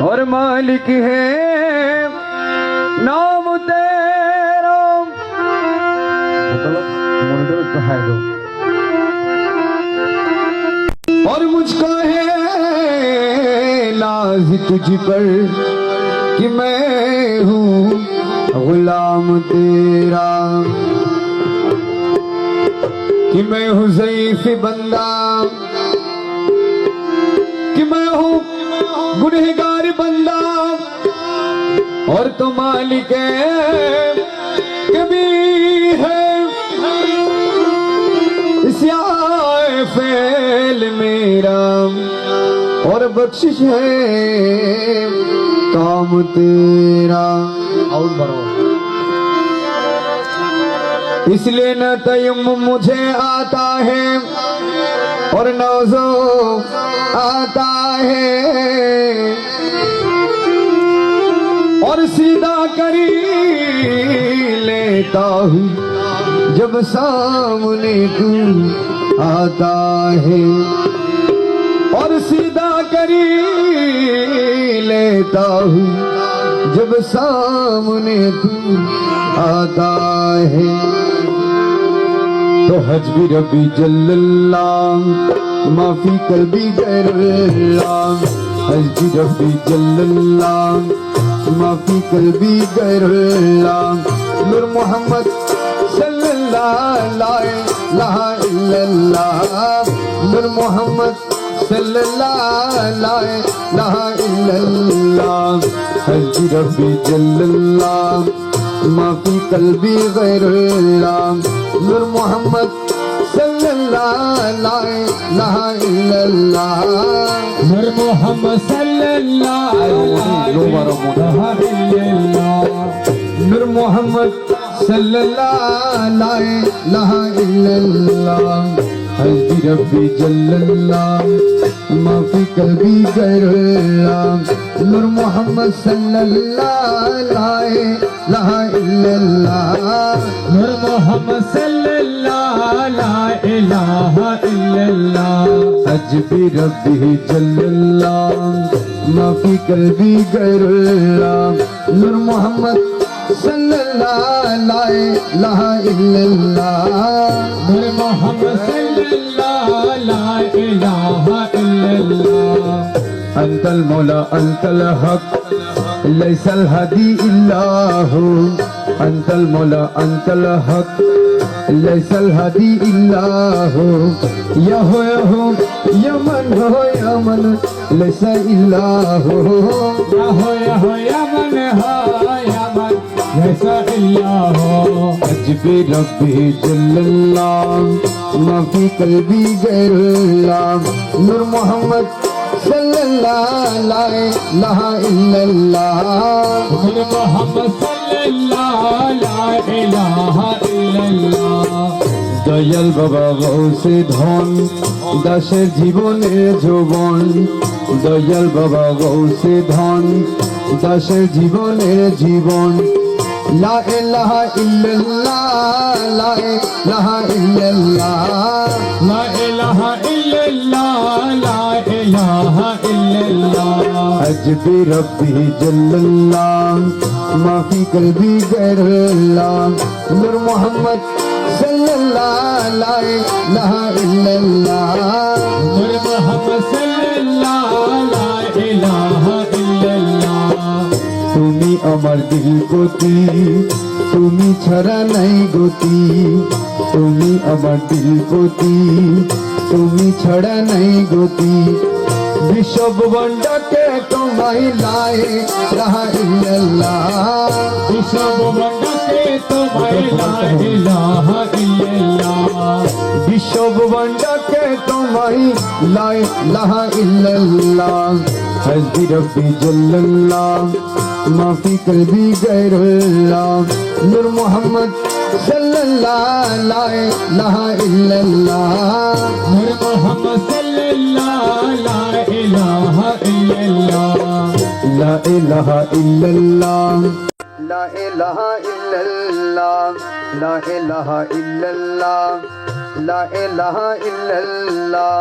और मालिक है नाम तेरा। और मुझको है नाज तुझ पर कि मैं हूँ गुलाम तेरा, कि मैं हूँ ज़ईफ़ बंदा, कि मैं हूँ गुनहगार बंदा, और तो मालिक कभी है इस्याए फ़ेल मेरा, और बख्शिश है काम तेरा। और बरो इसलिए न तयम्मुम मुझे आता है और न वज़ू आता है, और सीधा करी लेता हूँ जब सामने तू आता है, और सीधा करी लेता हूँ जब सामने तू आता है। तो हजबी रबी जल्लल्लाह माफी कल्बी गैरुल्लाह, हजबी रबी जल्लल्लाह माफी कल्बी गैरुल्लाह, नूर मोहम्मद सल्लल्लाहु अलैहि इल्लल्लाह, नूर मोहम्मद सल्लल्लाहु अलैहि इल्लल्लाह, हजबी रबी जल्लल्लाह माफी कल्बी गैरुल्लाह, नूर मोहम्मद सल्लल्लाहु अलैहि इल्लल्लाह, नूर मोहम्मद सल्लल्लाहु अलैहि इल्लल्लाह, नूर मोहम्मद सल्लल्लाहु अलैहि इल्लल्लाह, हजबी रब्बी जल्लल्लाह माफी कल्बी गैरुल्लाह, नूर मोहम्मद सल्लल्लाहु अलैहि इल्लल्लाह, नूर मोहम्मद सल्लल्लाहु अलैहि इल्लल्लाह, हजबी रब्बी जल्लल्लाह माफी कल्बी गैरुल्लाह, नूर मोहम्मद सल्लल्लाहु अलैहि इल्लल्लाह, नूर मोहम्मद सल्लल्लाहु अलैहि इल्लल्लाह, अंतल मौला अंतल हक लैसल हदी इल्लाहु, अंतल मौला अंतल हक लैसल हदी इल्लाहु, यहो यमन हो यमन लैसा इल्लाहु, यहो यमन हो यमन लैसा इल्लाहु, हजबी रब्बी जल्लल्लाह माफी कल्बी गैरुल्लाह, नूर मोहम्मद सल्लल्लाहु अलैहि इल्लल्लाह, नूर मोहम्मद सल्लल्लाहु अलैहि इल्लल्लाह, দয়াল বাবা গৌসে ধন দাসের জীবনের যৌবন, দয়াল বাবা গৌসে ধন দাসের জীবনের জীবন, লা ইলাহা ইল্লাল্লাহ লা ইলাহা ইল্লাল্লাহ, লা ইলাহা ইল্লাল্লাহ লা ইলাহা ইল্লাল্লাহ, হজবি রব্বি জল্লাল্লাহ মাফি কলবি গैरुल्लाह, নূর মোহাম্মদ सल्लल्लाहु अलैहि इल्लल्लाह, नूर मोहम्मद सल्लल्लाहु अलैहि इल्लल्लाह, তুমি আমার দিল গতি, তুমি ছাড়া নাই গতি, তুমি আমার দিল গতি, তুমি ছাড়া নাই গতি, বিশ্ব ভুবনটাকে তোমায় লাই ইলাহা ইল্লাল্লাহ, বিশ্ব ভুবনটাকে তোমায় লা ইলাহা ইল্লাল্লাহ, বিশ্ব ভুবনটাকে তোমায় লাই ইলাহা ইল্লাল্লাহ, हजबी रब्बी जल्लल्लाह माफी कल्बी गैरुल्लाह, नूर मोहम्मद सल्लल्लाहु अलैहि इल्लल्लाह, नूर मोहम्मद सल्लल्लाहु अलैहि इल्लल्लाह, ला इलाहा इल्लल्लाह ला इलाहा इल्लल्लाह ला इलाहा इल्लल्लाह ला इलाहा इल्लल्लाह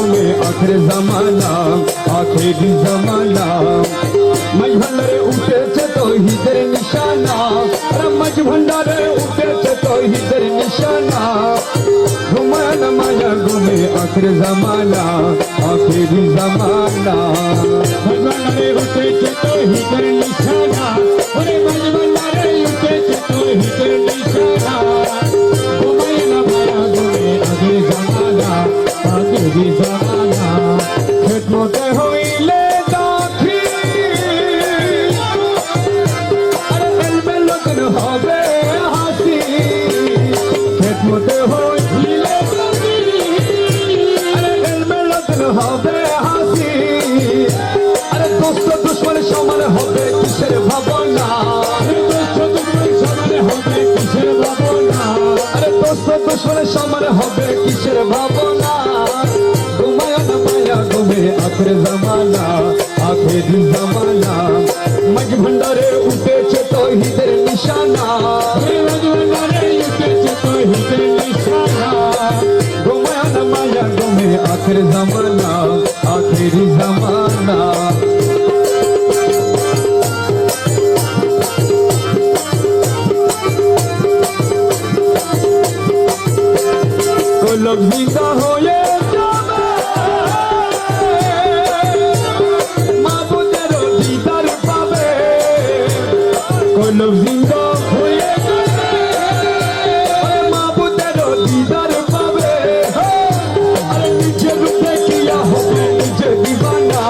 আখির জামানা আখির জামানা মাঝ ভান্ডারে উঠেছে তৌহিদের নিশানা মাঝ ভান্ডারে উঠেছে তৌহিদের নিশানা ঘুমায় না মায়া ঘুমে আখির জামানা আখির জামানা ভগবানে উঠেছে তৌহিদের নিশানা ওরে ভগবানে উঠেছে তৌহিদের নিশানা ঘুমায় না মায়া ঘুমে আগে জামানা আগে জামানা খেদমতে হইলে দাখিল আর এলমে লগন হবে হাসি খেদমতে হইলে দাখিল আর এলমে লগন হবে হাসি আরে দোস্ত দুশ্মন সমান হবে কিসের ভাবনা আরে দোস্ত দুশ্মন সমান হবে কিসের ভাবনা ঘুমায় না মায়া ঘুমে আখির জামানা আখির জামানা মাঝ ভান্ডারে উঠেছে তৌহিদের নিশানা ঘুমায় না মায়া ঘুমে আখির জামানা আখির জামানা লোক জিন্দা হয়ে যাবে মাবুদের দিদার পাবে লোক জিন্দা হয়ে যাবে মাবুদের দিদার পাবে আরে নিজে রূপে কিয়া হবে নিজে দিবানা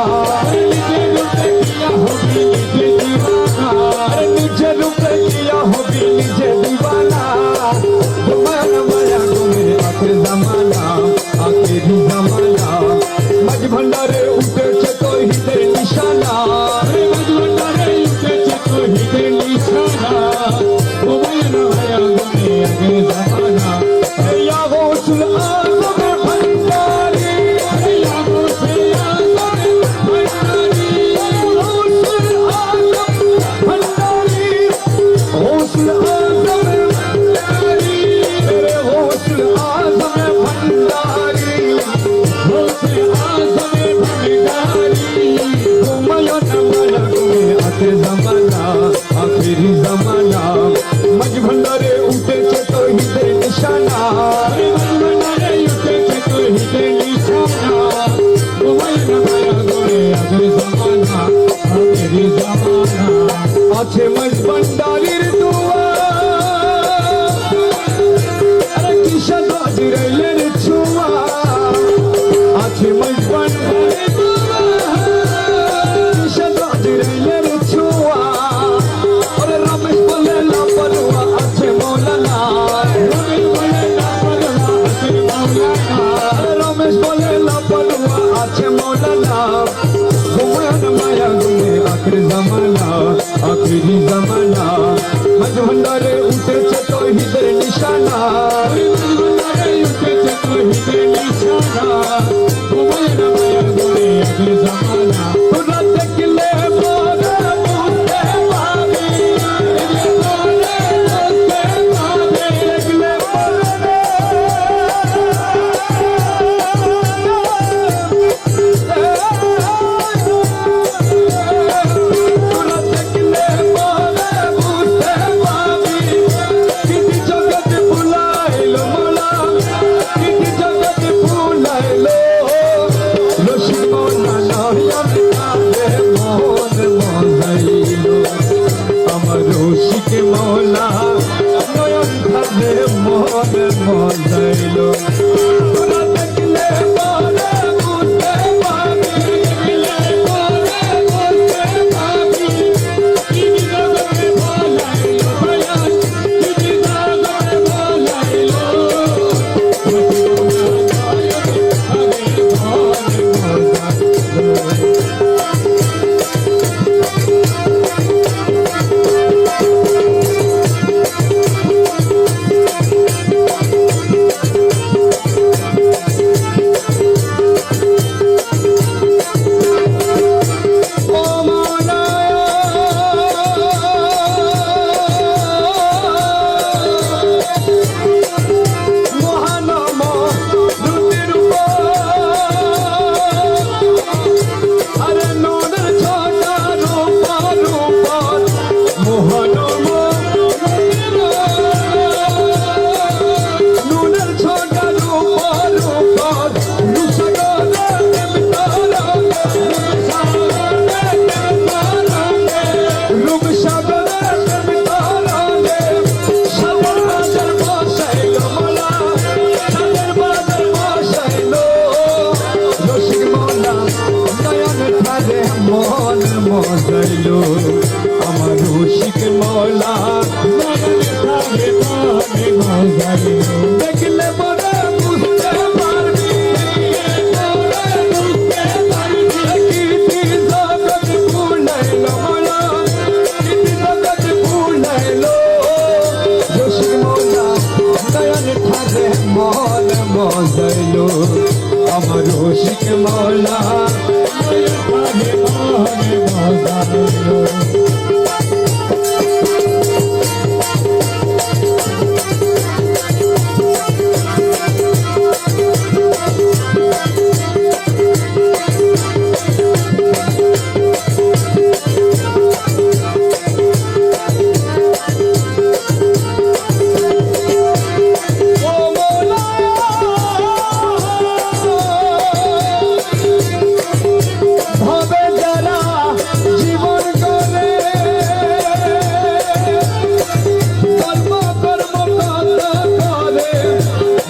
নিজে রূপে কিয়া হবে নিজে দিবানা আরে নিজে রূপে কিয়া হবে নিজে দিবানা মায়া মায়া ঘুমে আখির জামানা আখির জামানা মাঝ ভান্ডারে উঠেছে তৌহিদের নিশানা মাঝ ভান্ডারে উঠেছে তৌহিদের নিশানা ঘুমায় না মায়া ঘুমে আগে জামানা ইয়া গৌসুল আজম ভান্ডারি ইয়া গৌসুল আজম ভান্ডারি গৌসুল আজম ভান্ডারি গৌসুল আজম ভান্ডারি রে গৌসুল আজম ভান্ডারি গৌসুল আজম ভান্ডারি ঘুমায় না মায়া ঘুমে আখির জামানা আখির জামানা মাঝ ভান্ডারে উঠেছে তৌহিদের নিশানা মাঝ ভান্ডারে উঠেছে তৌহিদের নিশানা ঘুমায় না মায়া ঘুমে আখির জামানা আখির জামানা আছে মাঝ ভান্ডারির দোয়া আরে কিশোর রাজিরেলের ছোঁয়া আছে মাঝ ভান্ডারির দোয়া কিশোর রাজিরেলের ছোঁয়া ওরে রমেশ বলে লাপরোয়া আছে মৌলানা রমেশ বলে লাপরোয়া আছে মৌলানা রমেশ বলে লাপরোয়া আছে মৌলানা ঘুমায় না মায়া ঘুমে আখির জামানা আখির জামানা মাঝ ভান্ডারে উঠেছে তৌহিদের নিশানা মাঝ ভান্ডারে উঠেছে তৌহিদের নিশানা ঘুমায় না মায়া ঘুমে আখির জামানা তোরা দেখলে পরে বুঝতে পাবি দেখলে পরে তোরা দেখলে পরে বুঝতে পাবি কিটি জগৎ ভুলাইলো মোলা কিটি জগৎ ভুলাইলো রশিদ মোলা নয়ন কাঁদে মন মজাইলো আমার রশিদ মোলা নয়ন কাঁদে মন মজাইলো তোরা দেখলে পরে বুঝতে পাবি দেখলে পরে বুঝতে পাবি কিটি জগৎ ভুলাইলো মায়া কিটি জগৎ ভুলাইলো মজাইলো দেখলে পরে বুঝতে পারবি কীর্তি জগৎ ভুলাইলো মায়া কীর্তি জগৎ ভুলাইলো রসিক মৌলা নয়ন ঠারে মন মজাইলো আমার রসিক মৌলা মনে মজাইলো ও মৌলা ভাবে যারা জীবন করে কর্ম কর্ম কত করে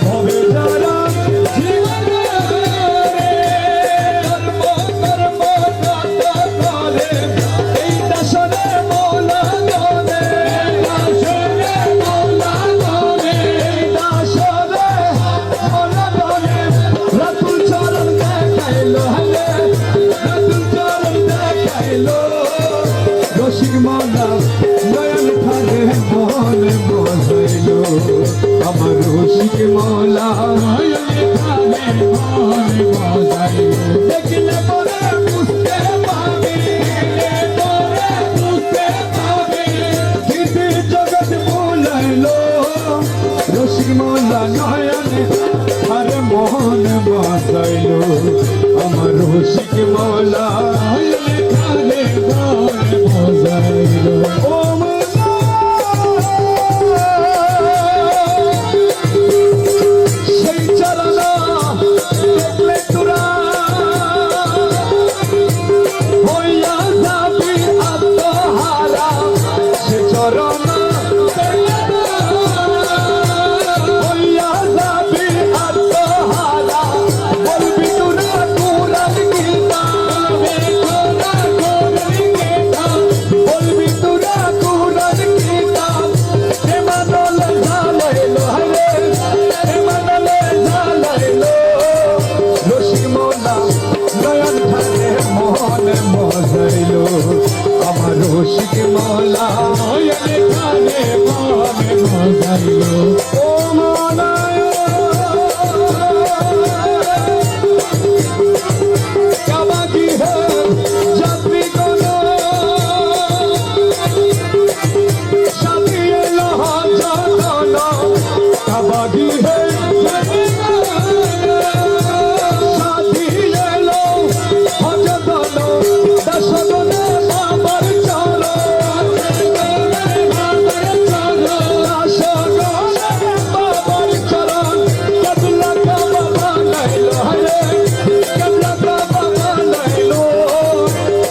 ভাবে যারা জীবন করে কর্ম কর্ম কত করে এই দাসরে মৌলা গনে দাসরে মৌলা গনে দাসরে মৌলা গনে রাতুল চরণ দেখাইলো হলে রাতুল চরণ দেখাইলো রসিক মৌলা নয়ন ঠারে মন মজাইলো আমার রসিক মৌলা মনে মজাইলো দেখলে পরে বুঝতে পাবি পরে বুঝতে পাবি কীর্তি জগৎ ভুলাইলো রসিক মৌলা নয়নে আরে মন মজাইলো আমার রসিক মৌলা মনে মজাইলো ও মৌলা সেই চরণ দেখলে তোরা হইয়া যাবি আত্মহারা সে চরণ হইয়া যাবি আত্মহারা বলবি তোরা কোরআন গীতা বলবি তোরা কোরআন গীতা এমানলে ঝালাইলো হরে এমানলে ঝালাইলো রসিক মৌলা নয়ন ঠারে মন মজাইলো আমার রসিক মৌলা মনে মজাইলো ও মৌলা কাবাকি হে যাত্রী কোন সাথিয়ে লহ যতন কাবাকি হে সাথিয়ে লহ যতন দশগণে বাবার চল দশগণে বাবার চরণ কেবলা কাবা বানাইলো হরে কেবলা কাবা বানাইলো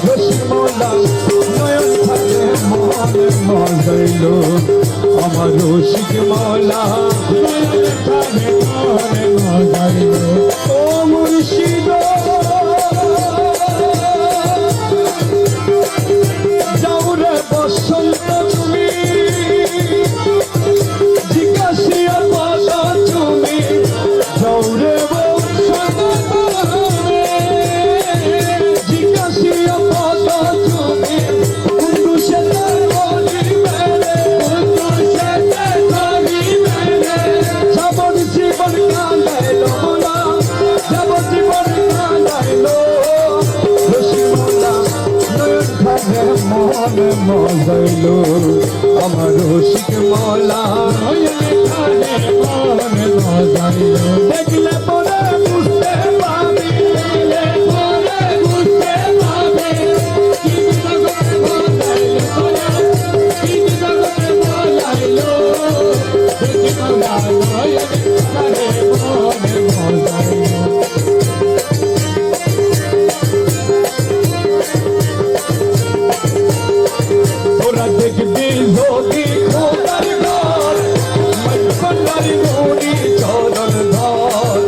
রসিক মৌলা নয়ন থাকে মন মজাইলো আমার রসিক মৌলা মনে মজাইলো ও মুর্শিদ যাওরে বসন্ত তুমি জিজ্ঞাসিয়া পদ তুমি যাওরে বসন্ত তুমি জিজ্ঞাসিয়া পদ তুমি কুন্দুসেতে গলি মেরে কুন্দুসেতে গলি মেরে যাবন জীবন কাঁদাইলো মোলা যাবন জীবন কাঁদাইলো রসিক মৌলা নয়ন ঠারে মন মজাইলো আমার রসিক মৌলা মনে মজাইলো দেখলে পরে বুঝতে পাবি দেখলে পরে বুঝতে পাবি কীর্তি জগৎ ভুলাইলো কীর্তি জগৎ ভুলাইলো রসিক মৌলা মনে মজাইলো তোরা দেখবি যদি খোদার ঘর মন কন্যার গৌরী চরণ ধর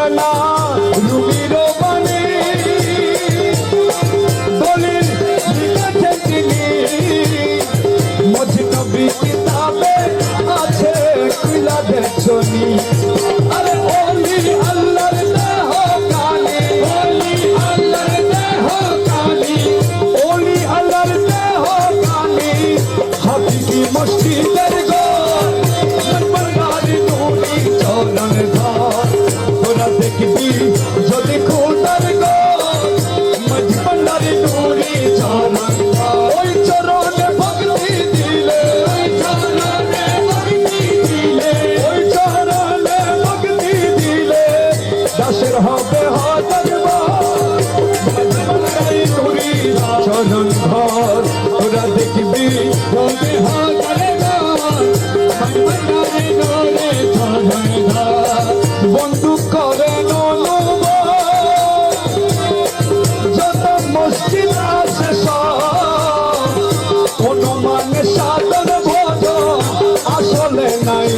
মৌলানা রুমির বাণী দলিল লিখেছেন তিনি মজনবী কিতাবে আছে খুলা দেখছনি আরে ওলি আল্লাহর দেহ কালি ওলি আল্লাহর দেহ কালি ওলি আল্লাহর দেহ কালি হাবিবি মসজিদের ঘর মনবাড়ি নুরি চরণ ঘর তোরা দেখবি যদি খোদার ঘর মজবন্ডারি নুরি চরণ ঘর ওই চরণে ভক্তি দিলে ওই চরণে ভক্তি দিলে ওই চরণে ভক্তি দিলে দাসের হবে হাজার মজবন্ডারি নুরি চরণ ঘর তোরা দেখবি যদি হাজার বন্ধু করে যত মসজিদ আছে সব অনুমানে সাধন ভোজ আসলে নাই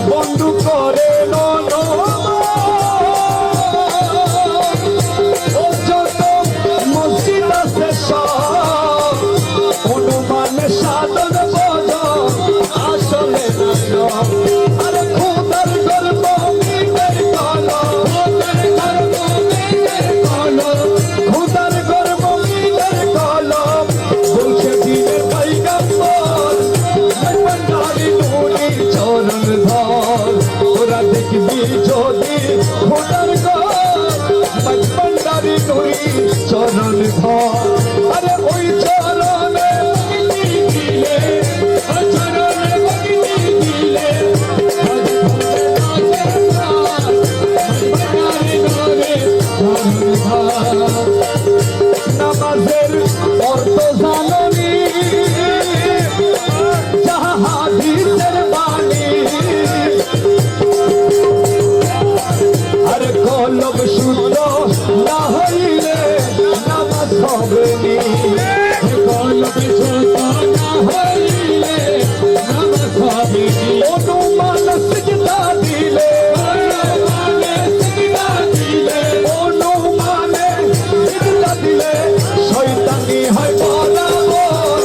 বন্ধু করে যত মসজিদ আছে সব অনুমানে সাধন ভোজ আসলে নাই আরে খুদার গর্ব মিটের কলো খুদার গর্ব মিটের কলো বলছে দিনের পয়গম্বর মনবাড়ি নুরি চরণ ধর তোরা দেখবি যদি খুদার গর্ব মনবাড়ি নুরি চরণ ধর আরে ওই চরণে ভক্তি দিলে ওই চরণে ভক্তি দিলে নামাজের অর্থ জাননি যাহা হাদিসের বাণী আরে কলব শুদ্ধ না হইলে নামাজ হবে নি কলব শুদ্ধ না হইলে নামাজ হবে নি অনুমান সিজদা দিলে অনুমানে সিজদা দিলে শয়তানি হয় বরাবর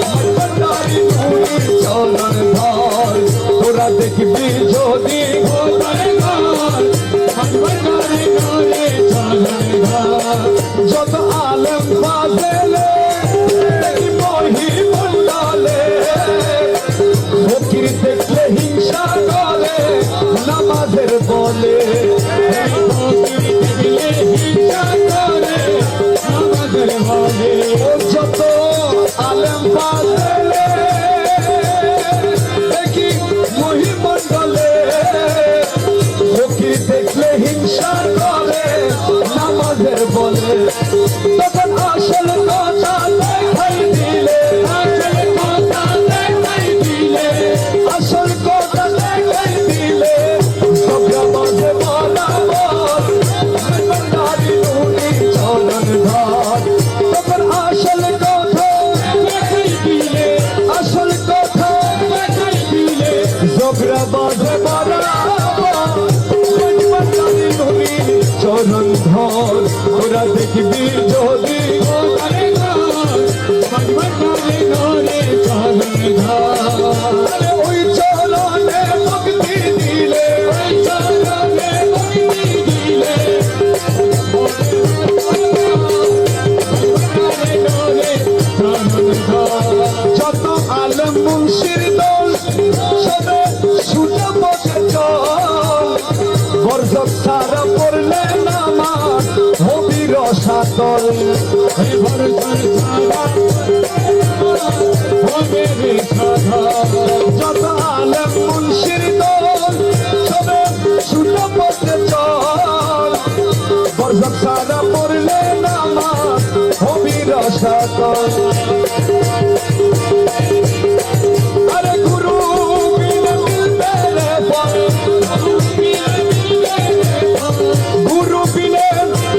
মনবাড়ি নুরি চরণ ধর তোরা দেখবি যদি যত আলম বাজেলে দেখি মহি মন্ডলে ফকির দেখলে হিংসা করে নামাজের বলে যত আলম বাজেলে দেখি মহি মন্ডলে ফকির দেখলে হিংসা করে নামাজের বলে তখন আসল কথা দেখাই দিলে আসল কথা দেখাই দিলে সবরা বাজে বরাবর মনবাড়ি নুরি চরণ ধর তখন আসল কথা দেখাই দিলে আসল কথা দেখাই দিলে সবরা বাজে বরাবর মনবাড়ি নুরি চরণ ধর ওরা দেখবি যদি ওই চরণে ভক্তি দিলে ওই চরণে ভক্তি দিলে যত আলম মুন্সির দল সবে সুজা পথে চল বর্জক সারা পড়লে নামাজ হবি রসাতল যত আলম মুন্সির দল সবে সুজা পথে চল বর্জক সারা পড়লে নামাজ হবি রসাতল আরে গুরু বিনে মিলবে রে ফল গুরু বিনে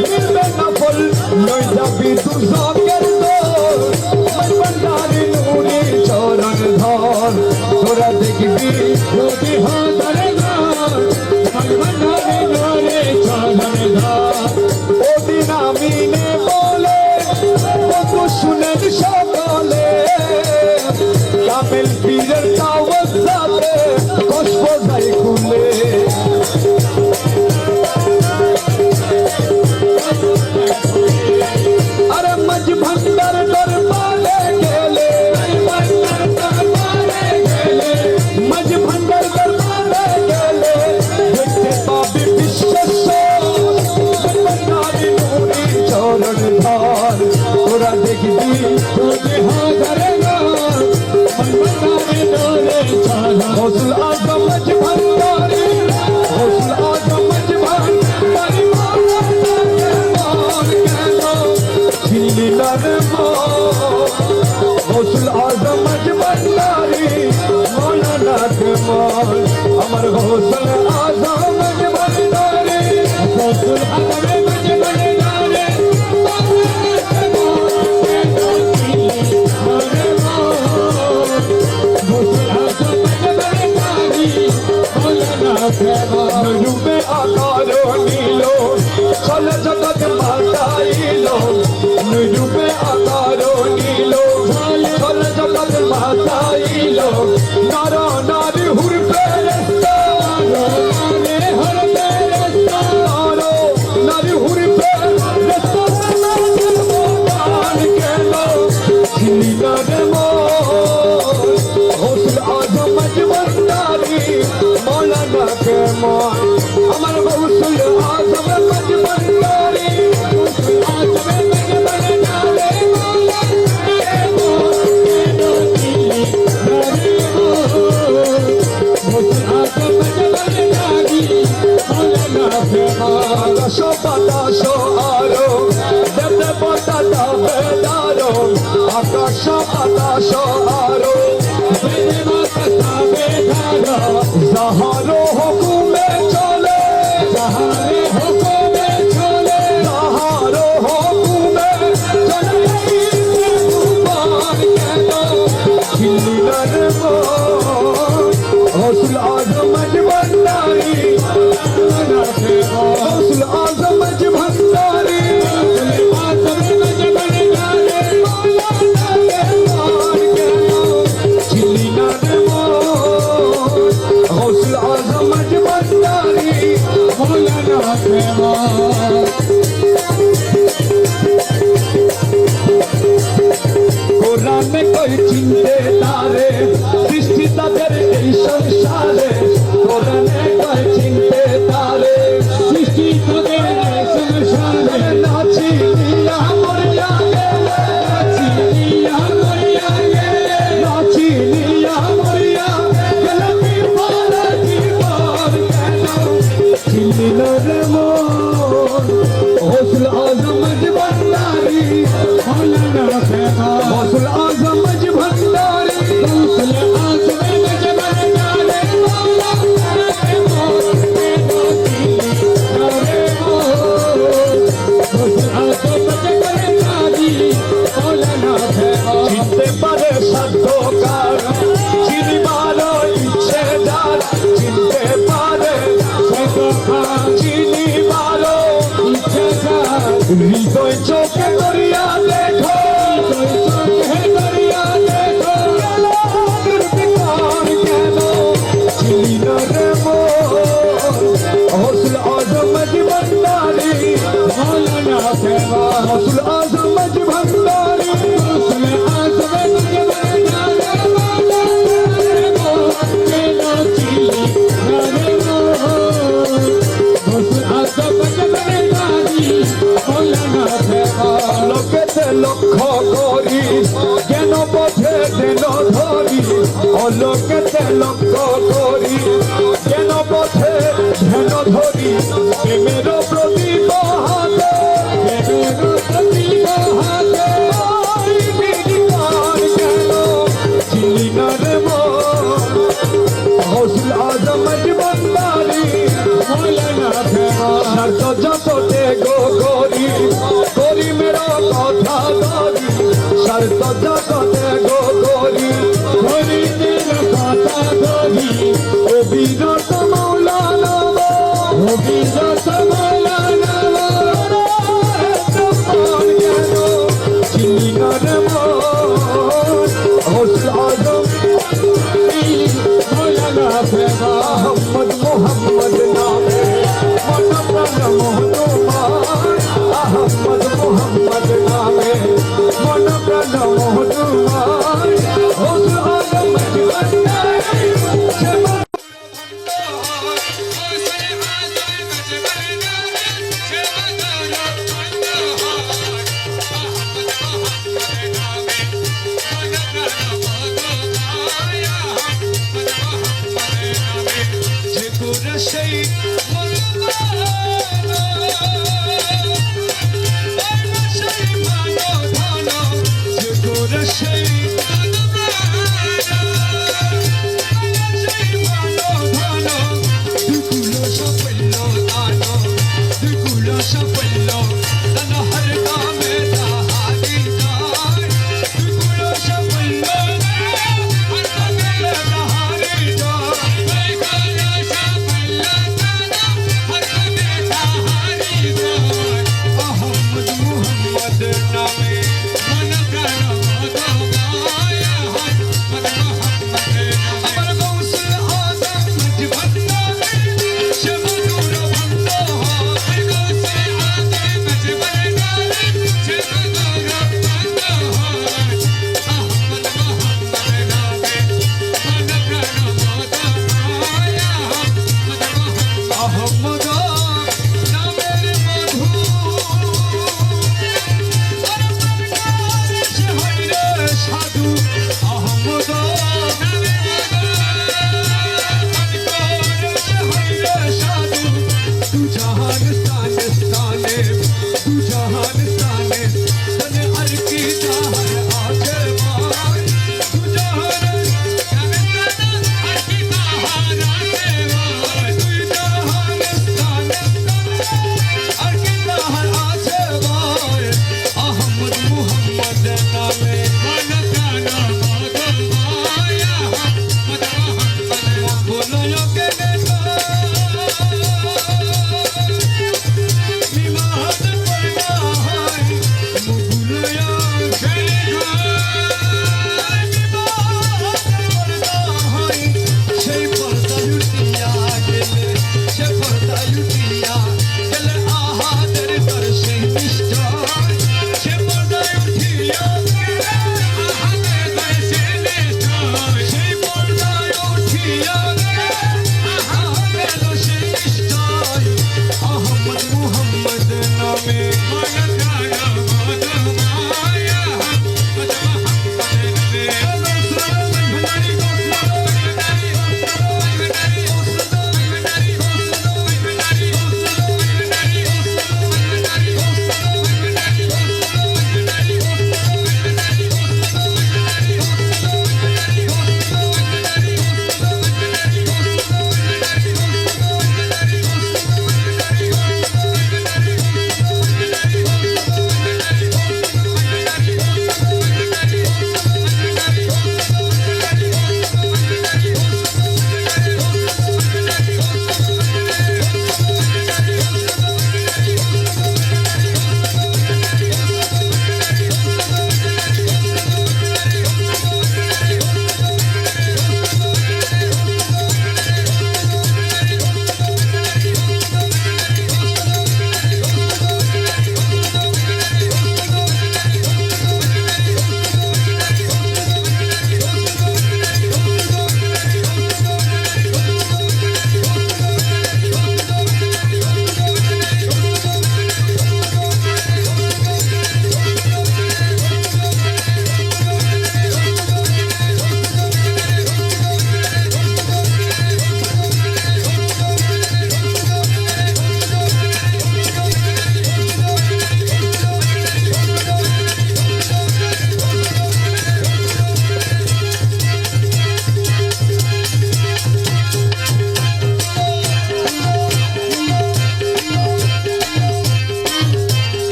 মিলবে না ফল নই যাবি দুর্যোগের দোল মনবাড়ি নুরি চরণ ধর যদি হাজারে গান মনমন্ডারে ধরে চরণ ধার ওদিন আমিনে বলে কত শুনেন সকলে কামেল পীরের তাওয়াজ্জাতে কষ্ট যায় খুলে আরে মজ ভান্ডার দরবারে গেলে মজ ভান্ডার দরবারে গেলে দেখতে পাবি বিশ্বস্ত নারী নুরি চরণ ধর তোরা দেখবি যদি হাজারে গান মনমন্ডারে ধরে চরণ গৌসুল আজম মজ ভান্ডারি গৌসুল আজম মজ ভান্ডারি গৌসুল আজম মজ ভান্ডারি মৌলানা কে মন আমার গৌসুল আজম মজ ভান্ডারি গৌসুল আজমে মজ ভান্ডারে রূপে আকারো নীলো চলে জগৎ মাতাইলো রূপে আকারো নীলো চলে জগৎ মাতাইলো নর নারী হুর ফেরেশতা নর নারী হুর ফেরেশতা কেন ছিলি না রে মন গৌসুল আজম মজ ভান্ডারি মৌলানা কে মন আমার গৌসুল আজম মজ ভান্ডারি আকাশ বাতাস আরো দেবে পতাকা বেদারো আকাশ বাতাস আরো যাহারো হুকুমে চলে যাহারে হুকুমে চলে যাহারো হুকুমে চলে কেন ছিলিলেন গৌসুল আজম মজ ভান্ডারি গৌসুল আজম মজ ভান্ডারি ছিলিলেন গৌসুল আজম মজ ভান্ডারি কোরআন में कोई चिंते तारे सृष्टि ताদের এই সংসারে কোরআন में कोई चिंते तारे সৃষ্টি তোদের সংসারে নাচি নিয়া মরিয়া গেলে চিনিয়া মরিয়া গেলে নাচি নিয়া মরিয়া গেলে বিপদ জীবন কেন ছিলিল রে মন গৌসুল আজম মজ ভান্ডারি মৌলানা ফেমা গৌসুল আজম মজ ভান্ডারি গৌসুল আজমে মজ ভান্ডারে মৌলানা ফেমা গৌসুল আজম মজ ভান্ডারি মৌলানা ফেমা চিনতে পারে সাধ্যকার চিনিবার ইচ্ছে যার চিনতে পারে চিনিবার হৃদয় চোখে করিয়া দেখো করিয়া দেখো কেন চিনিল রে গৌসুল আজম মজ ভান্ডারি মৌলানা ফেমা গৌসুল আজম মজ ভান্ডারি গৌসুল আজমে মজ ভান্ডারে মৌলানা ফেমা কেনো চিলি রে গৌসুল আজম মজ ভান্ডারি মৌলানা ফেমা লোকেতে লক্ষ্য করি জ্ঞান পথে দেন ধরি অলোকেতে লক্ষ্য করি জ্ঞান পথে ধ্যান ধরি প্রেমের প্রদীপ হাতে কেন চিনি না রে গৌসুল আজম মজ ভান্ডারি মৌলানা ফেমা শর্ত যত গো করি করি মেরা কথা ধরি শর্ত যত গো করি হরি দিল কথা ধরি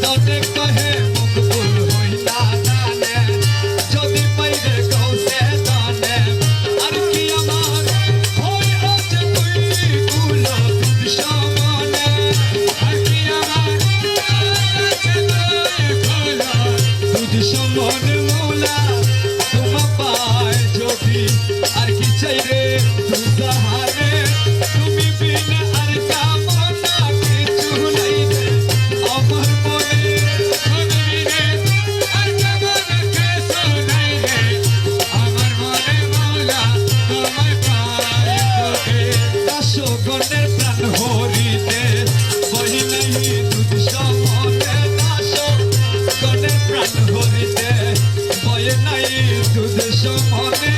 দনে কহে মকবুল হইলা জানে যদি পাইরে গৌসে দানে আর কি আমার হই আছে তুই গুলো সমানে আর কি আমার আছে তুই গুলো দুধ সমানে মৌলা তোমা পায় যদি আর কি চাই রে দুজাহারে তুমি বিন আর কামনা কিছু নাই রে আমার মনে তুমি বিনে আর কামনা কিছু নাই রে আমার মনে মৌলা তোমায় পায় যদি দাসো গণের প্রাণ হরিতে বহি নাই দুধ সমানে দাসো গণের প্রাণ হরিতে বহি নাই দুধ সমানে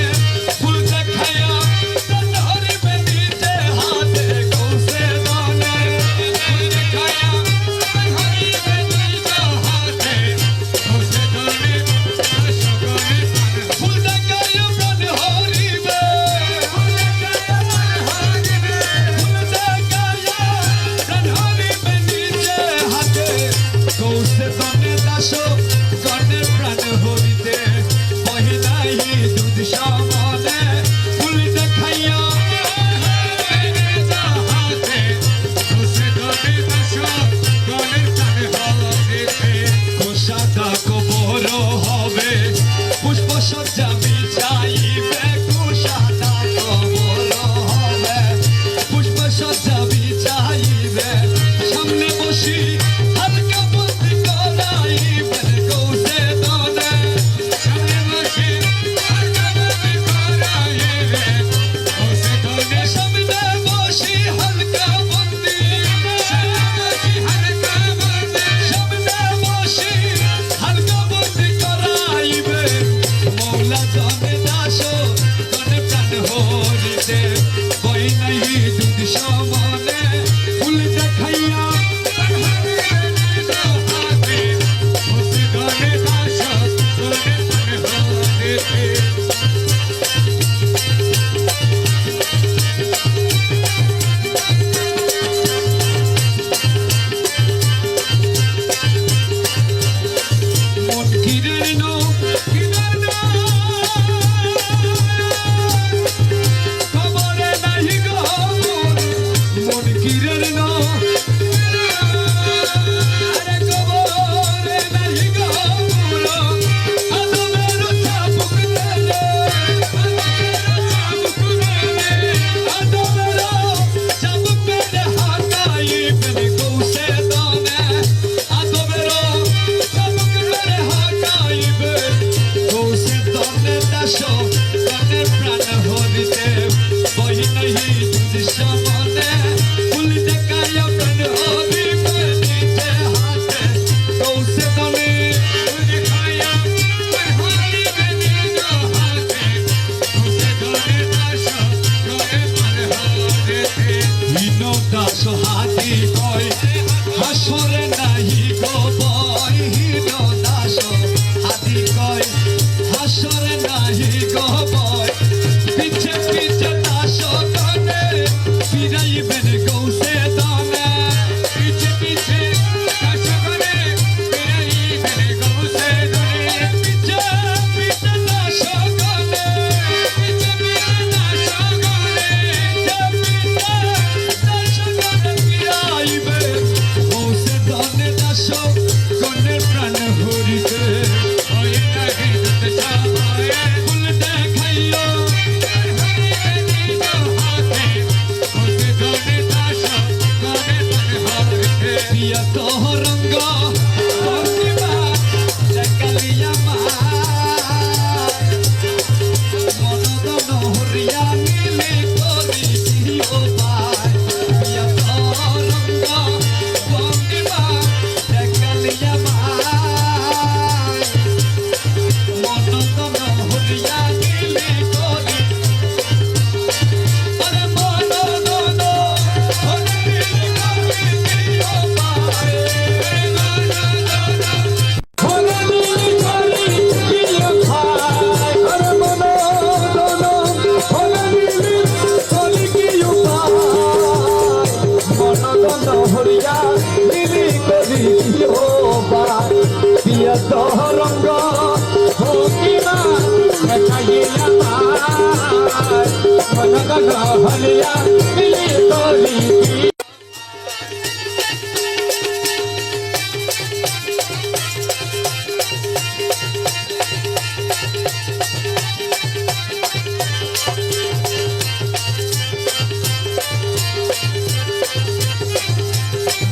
ফুল দেখায়া প্রাণ হরিবে নিতে হাতে গৌসে দানে ফুল দেখায়া প্রাণ হরিবে নিতে হাতে গৌসে দানে দাসো গণের প্রাণ ফুল দেখায়া প্রাণ হরিবে ফুল দেখায়া প্রাণ হরিবে ফুল দেখায়া প্রাণ হরিবে নিতে হাতে গৌসে দানে দাসো গণের প্রাণ হরিতে বহি নাই দুধ সমানে ফুল দেখাইয়া হাতে গৌসে দানে দাসো গণের প্রাণ হরিতে কোষাদা কবর হবে পুষ্প সজ্জা বিছাইবে কোষাদা কবর হবে পুষ্প সজ্জা বিছাইবে সামনে বসি হালকা বুদ্ধি করাইবে গৌসে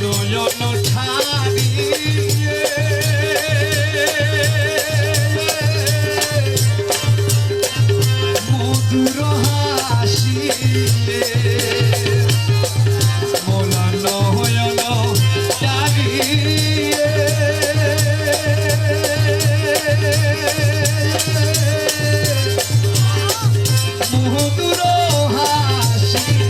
নয়ন ছাড়িয়ে মধুর হাসিয়ে মোলা নয়ন ছাড়িয়ে মধুর হাসিয়ে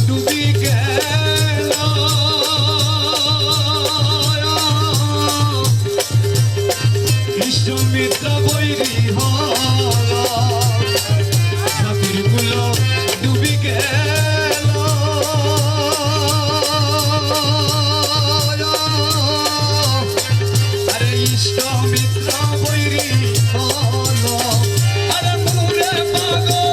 ডুবি গেল ইষ্টমিত্র বৈরী হল জাতির কুল ডুবি গেল আরে ইষ্টমিত্র বৈরী হল আরে মুরে পাগল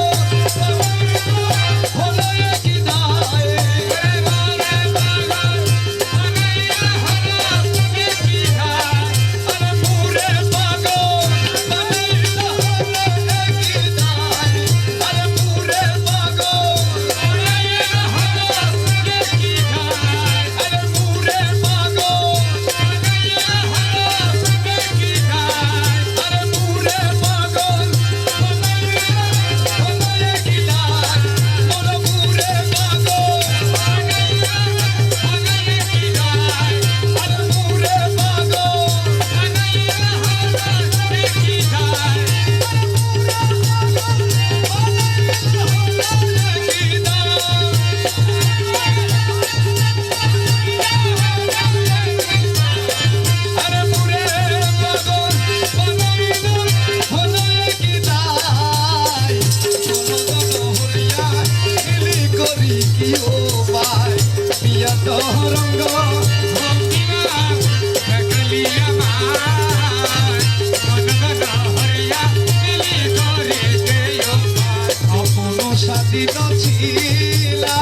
স্বাধীন ছিলা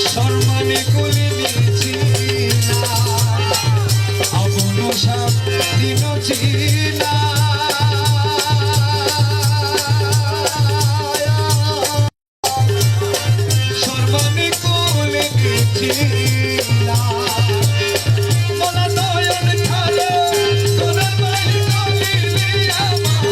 সম্মানে কলিনি ছিলা আপন স্বাধীন ছিলা সম্মানে কলিনি ছিলা মোলা নয়ন ছাড়ে তোর বাড়ি গলি আমার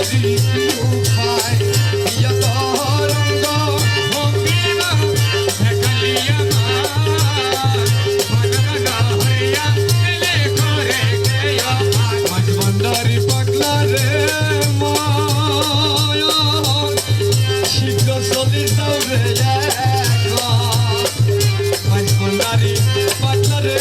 করি কি উপায় ইয়া তরঙ্গ ভঙ্গিমা দেখালি আমার মনগা হইয়া দিলে করে গেয়া মাঝ ভান্ডারি পাগলা রে মায়া শীঘ্র চলি যাও রে মাঝ ভান্ডারি পাগলা রে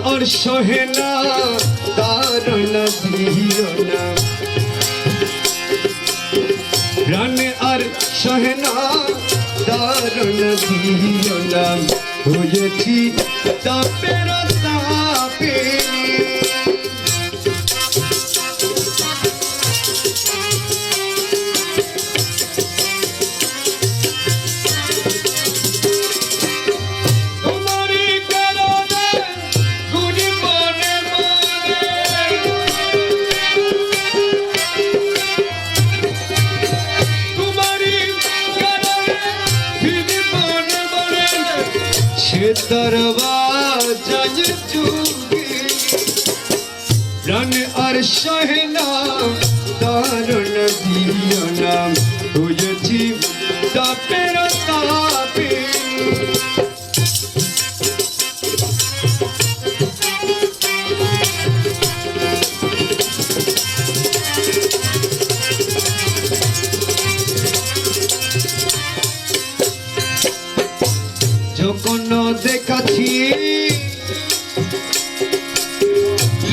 और सोहेना दारुण दियोना रन और सोहेना दारुण दियोना हुए थी तापेरा तापेनी दरवाजा रन और सहना दारुण दियोना हुए थी तापेरा तापेनी কোনো দেখাচ্ছি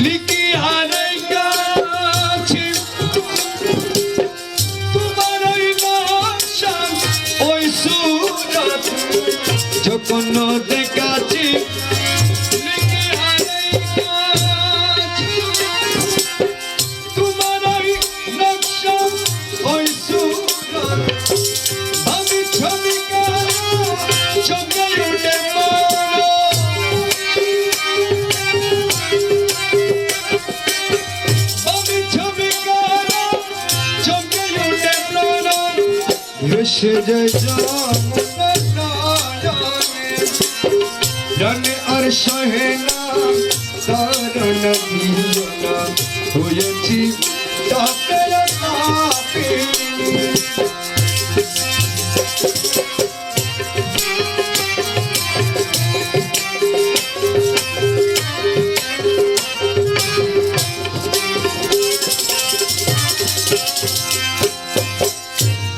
লিখি হারাই গাছি তোমার ওই নকশা ওই সুরত যখন দেখাচ্ছি লিখি হারাই গাছি তোমার ওই নকশা ওই সুরত আমি ছবি চোখে উঠে আমি ছবি কারা সে যে যমুনা নয়নে জানে আর সহে না কারণ বিন্দনা হয়েছি তাপের তাপে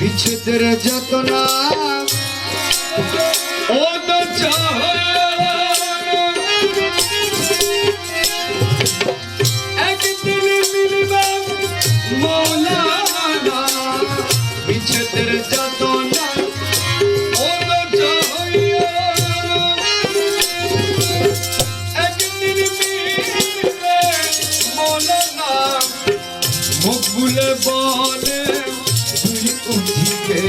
বিচ্ছেদের যতনা ও তো চাহ একদিন মিলবা মৌলানা বিচ্ছেদের যতনা ও তো চাহ একদিন মিলবে মৌলানা মকবুলে বলে তুই উঠিবে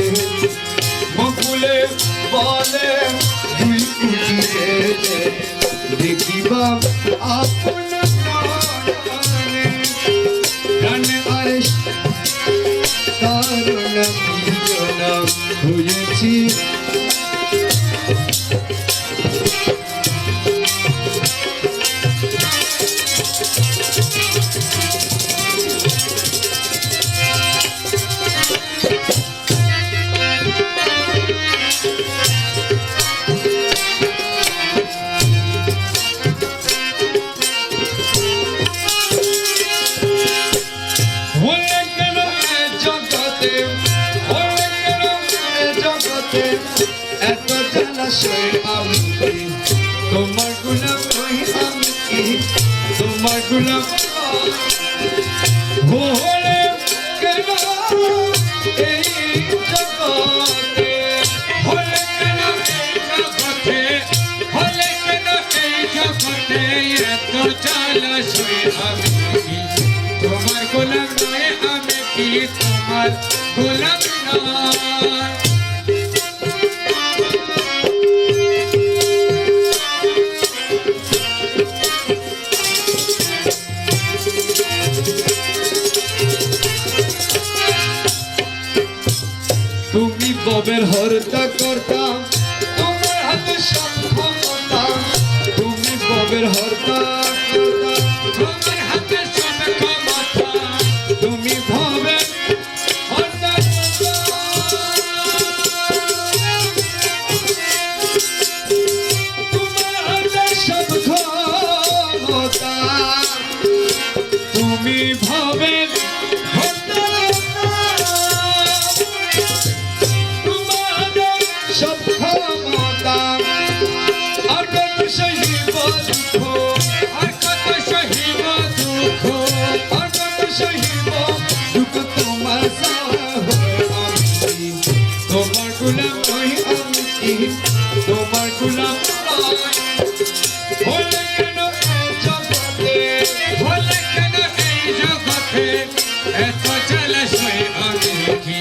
মকবুলে বলে তুই উঠিবে দেখিবা আপন নয়নে জানে আর কারণ বিন্দনা হয়েছি হলে কেন এ জগতে হলে কেন এ জগতে এত জলাশয় আমি কি তোমার গুলাম নই আমি কি তোমার গুলাম হলে কেন এই জগতে হলে কেন এই জগতে হলে কেন এই জগতে এত জলাশয় আমি কি তোমার গোলাম নয় আমি কি তোমার গোলাম নয় তুমি ববের হরতা করতাম তোমার হাতে সক্ষমতা তুমি ববের হরতা করতাম তোমার হাতে সক্ষমতা তুমি ভবে হঠাৎ তোমার হাতে ক্ষমতা তুমি ভবে সব ক্ষমতা আর কত সহিব দুঃখ আর কত সহিব দুঃখ আর কত সহিব দুঃখ তোমার আমি তোমার গুলাম নই আমি কি তোমার গুলাম নই হলে কেন এই জগতে হলে কেন এই জগতে এত জলাশয় আমি কি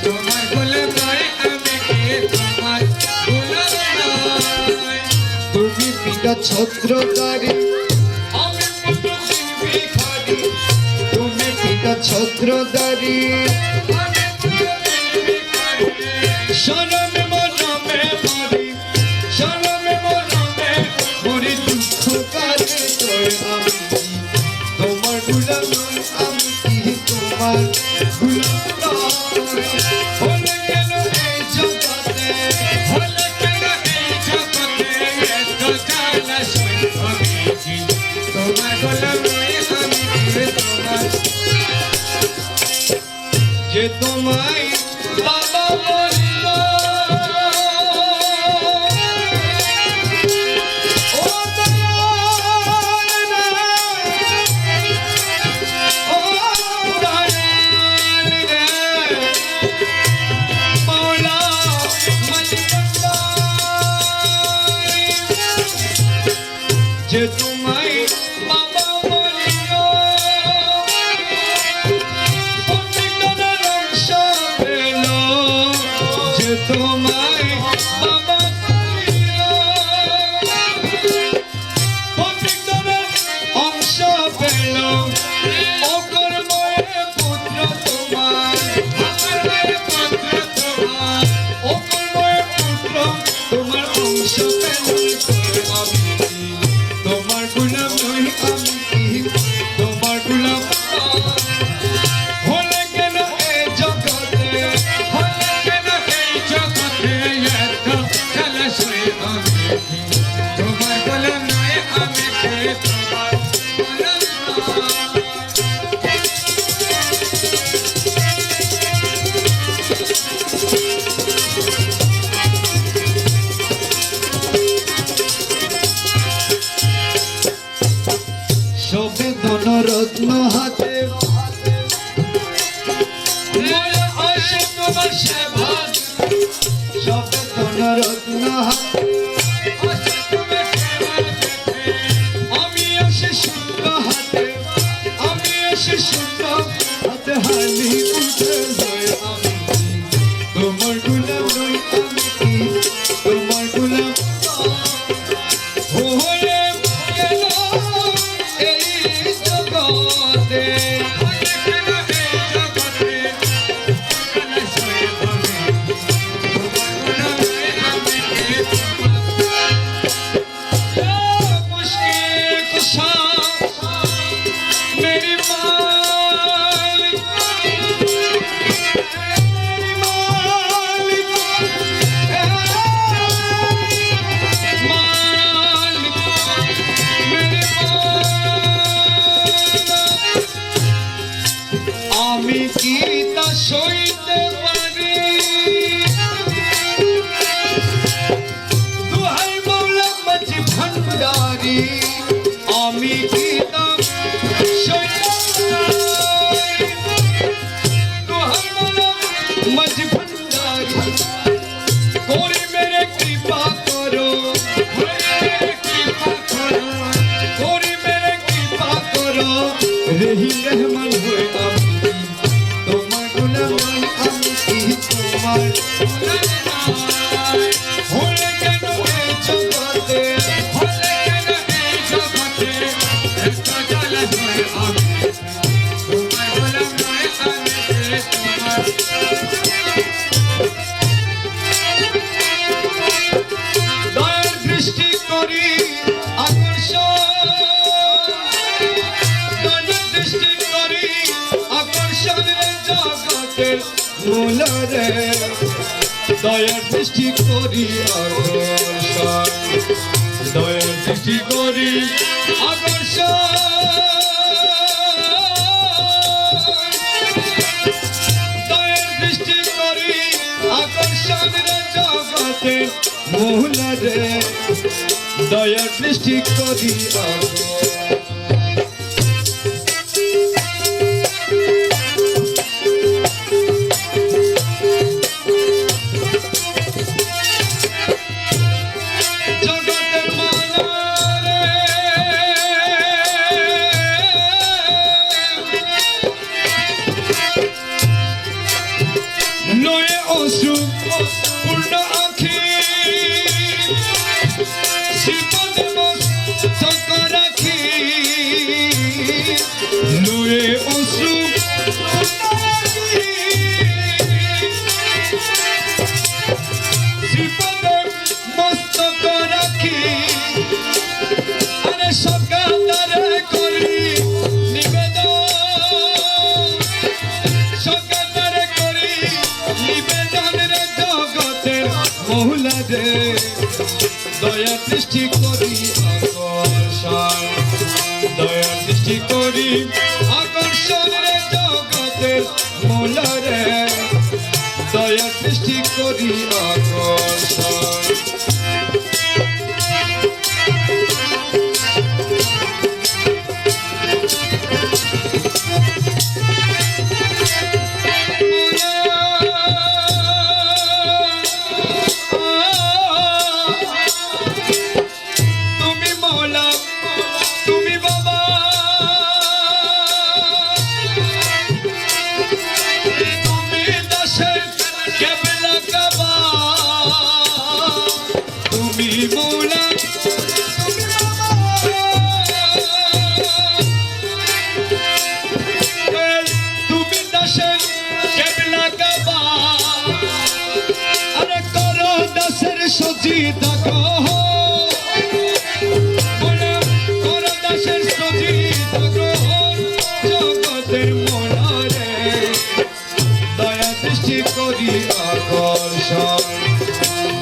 তোমার গোলাম নয় আমি কি তোমার গোলাম নয় তুমি পিতা ছত্রধারী আমি পুতুল ভিখারি তুমি পিতা ছত্রধারী আমি পুতুল ভিখারি শরমে মরমে মরি শরমে মরমে মরি দুঃখ কারে তোর আমি কি তোমার গুলাম নই আমি কি তোমার গুলাম নই হলে কেন এই জগতে হলে কেন এই জগতে এত জলাশয় আমি কি তোমার গোলাম নয় আমি কি তোমার যে তোমায় বাবা বলিল ও দয়াল ও দয়াল রে মৌলা যে তোমায় বাবা বলিল পণ্ডিতনের অংশ পেল যে তোমায় বাবা বলিল পণ্ডিতনের অংশ পেল অকর্ময়ে পুত্র তোমার আমার পুত্র তোমার রত্ন হাতে মোরা আসে তোমার সেবা সব ধন রত্ন হাতে আসে তোমার সেবা পেতে আমি আসে শূন্য হাতে আমি আসে শূন্য হাতে হালি উঠে হয়ে আমি তোমার গুলাম নই আমি কি তোমার গুলাম হয়ে গেল এই জগতে আমি কি তা সইতে পারি দুহাই মাওলা মাঝি ভান্ডারি আমি কি তা সইতে পারি দুহাই মাওলা মাঝি ভান্ডারি কোরি মেরে কৃপা করো কোরি মেরে কৃপা করো রহি রহমান হয়ে আমি তোমার গুলাম নই আমি কি তোমার হলে কেন এই জগতে হলে কেন এই জগতে এত জ্বালাতন আমি তোমার গোলাম নয় আমি যে তোমার দয়ার দৃষ্টি করি আকর্ষণ দয়ার দৃষ্টি করি আকর্ষণ রে জগতের মূল রে দয়ার দৃষ্টি করি আকর্ষণ দয়ার দৃষ্টি করি আকর্ষণ দয়ার দৃষ্টি করি আকর্ষণ রে জগতের মূল রে দয়ার দৃষ্টি করি আকর্ষণ জগতের মালা রে নয়ে অশ্রু পূর্ণ আখি শ্রীপদ মস্তক রাখি নয়ে অশ্রু শ্রীপদ মস্তক রাখি আরে সকাতারে করি নিবেদন সকাতারে করি নিবেদন রে জগতের মহুলা রে দয়া দৃষ্টি করি আকর্ষণ দয়া দৃষ্টি করি আকর্ষণ রে জগতের মহুলা রে দয়া দৃষ্টি করি আকর্ষণ তুমি মৌলা তুমি বাবা তুমি দাসের কেবলা কাবা তুমি মৌলা তুমি দাসের কেবলা কাবা আরে করো দাসের সজিদা গো করো দাসের সজিদা গ্রহণ জগতের মনারে দয়া দৃষ্টি করি আকর্ষণ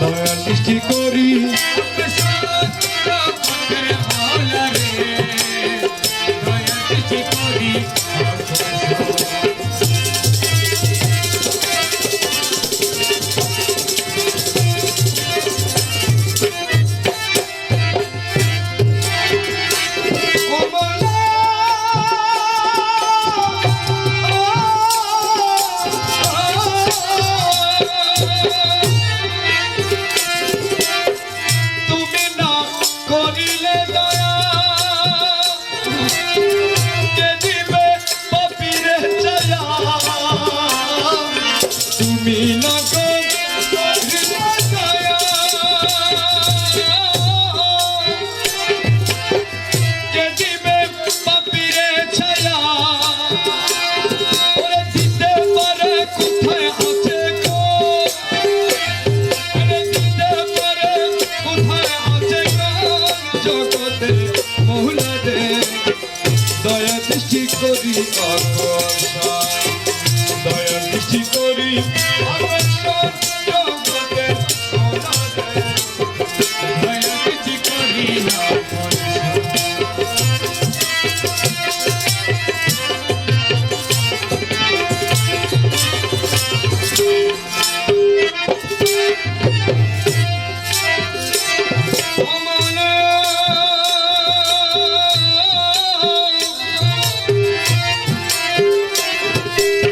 দয়া দৃষ্টি করি ও মৌলা দৃষ্টি করি আকর্ষণ জগতে দয়া দৃষ্টি করি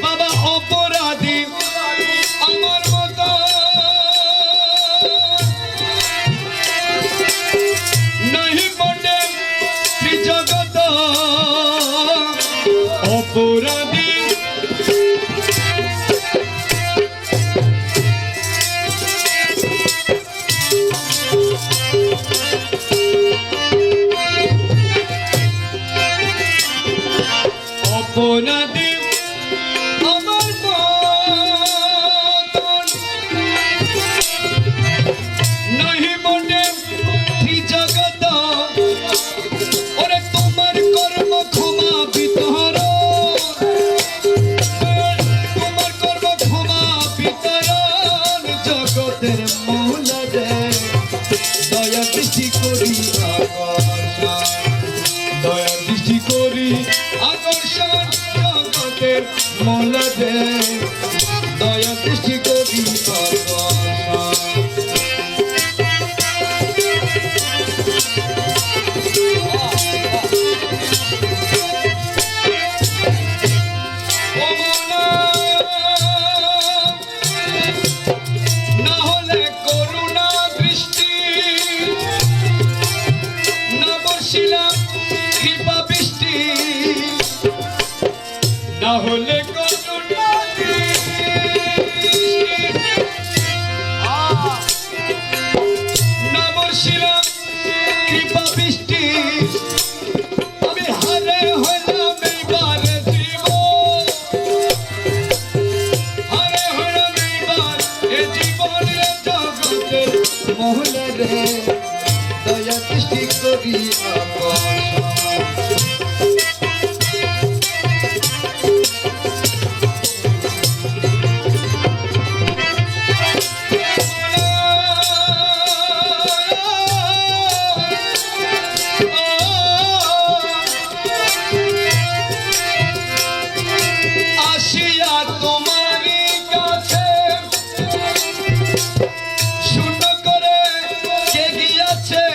বাবা অপরাধী আমার মতো नहीं बने जगत अपराधी अपराधी আমার মতন नहीं बने जगत ওরে তোমার কর্ম ক্ষমা বিতর তোমার কর্ম ক্ষমা বিতরণ জগতের মূল রে দয়া দৃষ্টি করি আকর্ষণ দয়া দৃষ্টি করি আকর্ষণ জগতের মূল রে দয়া দৃষ্টি করি আকর্ষণ না হলে করুণা দৃষ্টি না বর্ষিলাম কৃপা বৃষ্টি না হলে করুণা না বর্ষিলাম কৃপা বৃষ্টি আমি হারে হইলাম এইবার জীবন হারে হইলাম এইবার এ জীবনের জগতের মহলে রে দয়া দৃষ্টি করি আসিয়া তোমারই কাছে শূন্য করে কে গিয়াছে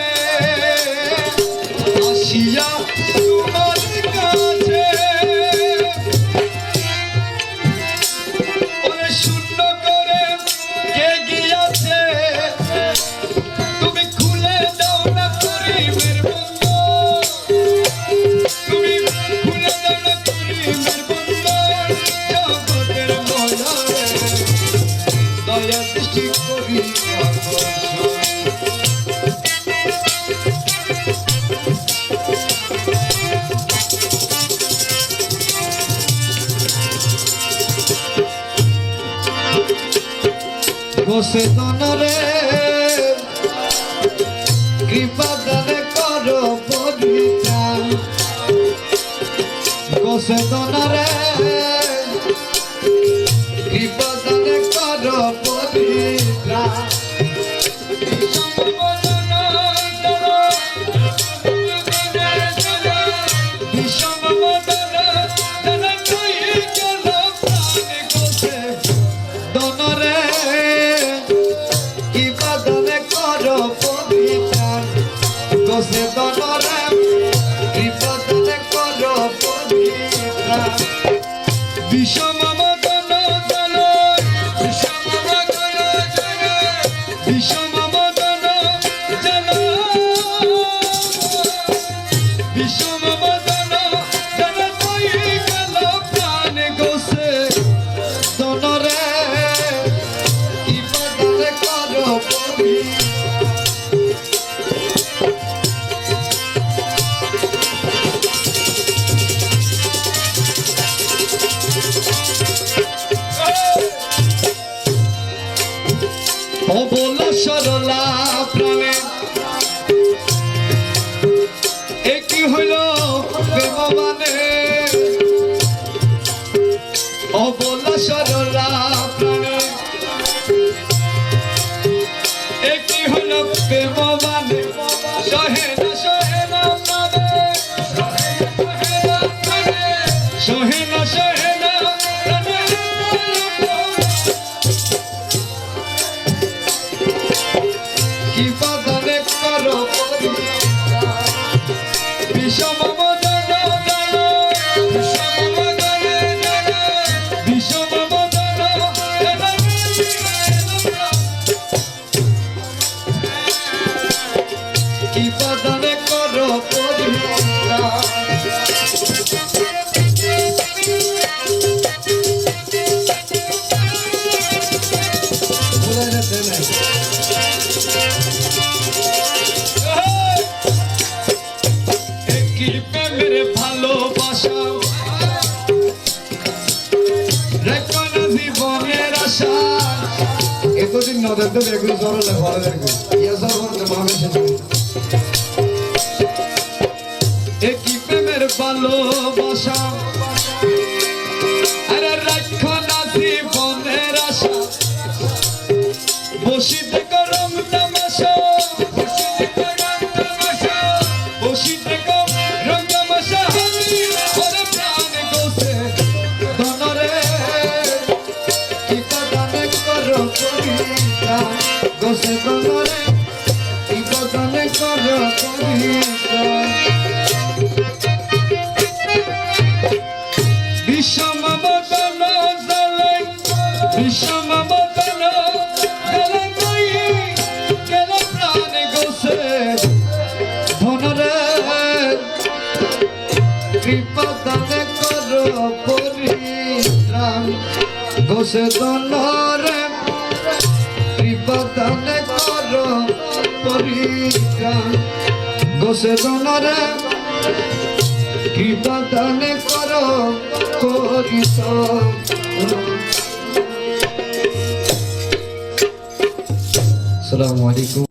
আসিয়া তোমার কাছে ওরে শূন্য করে কে গিয়াছে তুমি খুলে দাও না করিমের বন্ধ তুমি খুলে দাও না করিমের বন্ধ জগতের মলারে দয়া দৃষ্টি করি আকর্ষণ বসে দনরে কৃপা দানে করো পরিত্রাণ বসে দনরে কৃপা দানে করো পরিত্রাণ বিষম মদন জনন গেল প্রাণে গোসে দনরে কৃপা দানে করো পরিত্রাণ গোসে দনরে কৃপা দানে করো পরিত্রাণ বিষম মদন জনন বিষম মদন জনন বিষম মদন জনন বিষম মদন জনন গেল প্রাণে গোসে দনরে কৃপা দানে করো পরিত্রাণ অবলা সরলা প্রাণে একই হইল প্রেম মানে ভোলা সরলা প্রাণে একই হলো প্রেমবানে সহে না প্রাণে সহে না প্রাণে কি বাদানে করো বিষম বদন বিষম বদন কি বাদানে করো একই প্রেমের ভালোবাসা রেখো না জীবনের আশা এতদিন নদের তো দেখুন সরলে ভালো দেখুন ইয়া সরলে মামে শেষ একই প্রেমের ভালোবাসা আরে রেখো না জীবনের আশা বসিতে করম তামাশা বসিতে করম তামাশা ওরে প্রাণ গোসে ধনরে কি কদনে করো কবিতা গোসে ধনরে কি কদনে করো কবিতা বিষম বদন জলে বিষম বদন গেলে কই গেলে প্রাণ গোসে ধনরে কৃপাদানে করো পরিত্রাণ গোসে ধনরে কৃপাদানে করো পরিত্রাণ গোসে ধনরে কৃপাদানে করো পরিত্রাণ আসসালামু আলাইকুম।